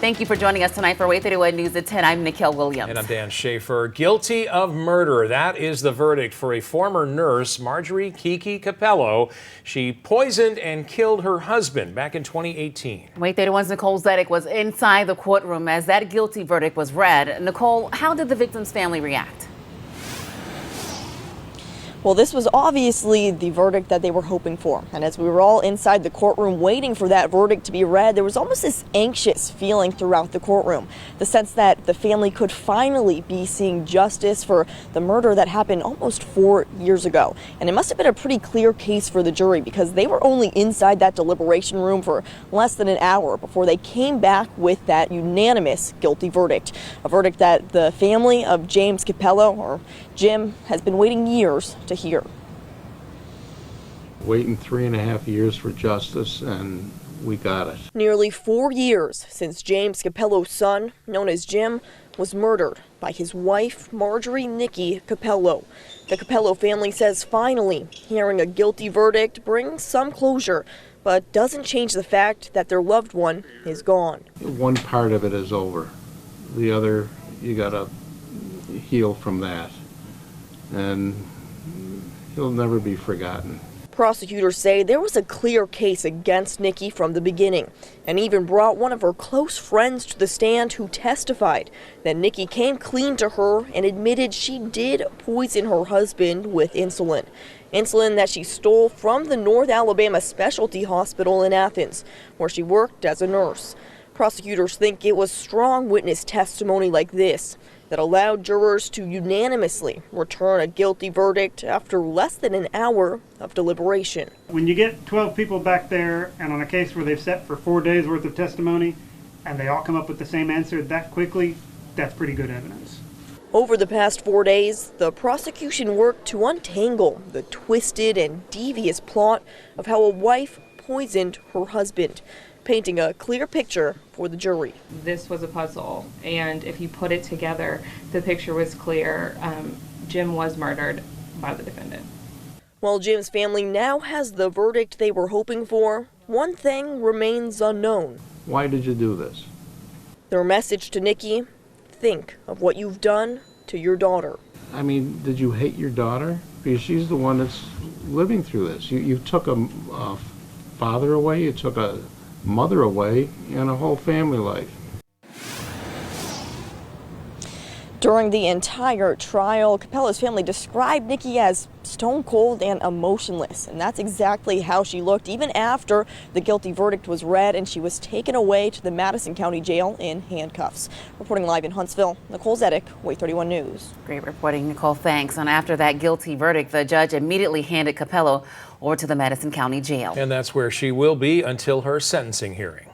Thank you for joining us tonight for WAAY 31 News at 10. I'm Nicole Williams. And I'm Dan Schaefer. Guilty of murder. That is the verdict for a former nurse, Marjorie Kiki Capello. She poisoned and killed her husband back in 2018. WAAY 31's Nicole Zedek was inside the courtroom as that guilty verdict was read. Nicole, how did the victim's family react? Well, this was obviously the verdict that they were hoping for. And as we were all inside the courtroom waiting for that verdict to be read, there was almost this anxious feeling throughout the courtroom. The sense that the family could finally be seeing justice for the murder that happened almost 4 years ago. And it must have been a pretty clear case for the jury because they were only inside that deliberation room for less than an hour before they came back with that unanimous guilty verdict. A verdict that the family of James Capello, or Jim, has been waiting years to hear. Waiting 3.5 years for justice, and we got it. Nearly 4 years since James Capello's son, known as Jim, was murdered by his wife, Marjorie Nikki Capello. The Capello family says finally hearing a guilty verdict brings some closure, but doesn't change the fact that their loved one is gone. One part of it is over. The other, you gotta heal from that. And he'll never be forgotten. Prosecutors say there was a clear case against Nikki from the beginning, and even brought one of her close friends to the stand who testified that Nikki came clean to her and admitted she did poison her husband with insulin. Insulin that she stole from the North Alabama Specialty Hospital in Athens, where she worked as a nurse. Prosecutors think it was strong witness testimony like this that allowed jurors to unanimously return a guilty verdict after less than an hour of deliberation. When you get 12 people back there and on a case where they've sat for 4 days worth of testimony and they all come up with the same answer that quickly, that's pretty good evidence. Over the past 4 days, the prosecution worked to untangle the twisted and devious plot of how a wife poisoned her husband, painting a clear picture for the jury. This was a puzzle, and if you put it together, the picture was clear. Jim was murdered by the defendant. While Jim's family now has the verdict they were hoping for, one thing remains unknown. Why did you do this? Their message to Nikki: think of what you've done to your daughter. I mean, did you hate your daughter? Because she's the one that's living through this. You took a father away, you took a mother away, and a whole family life. During the entire trial, Capello's family described Nikki as stone cold and emotionless, and that's exactly how she looked even after the guilty verdict was read and she was taken away to the Madison County Jail in handcuffs. Reporting live in Huntsville, Nicole Zedek, WAAY 31 News. Great reporting, Nicole. Thanks. And after that guilty verdict, the judge immediately handed Capello over to the Madison County Jail. And that's where she will be until her sentencing hearing.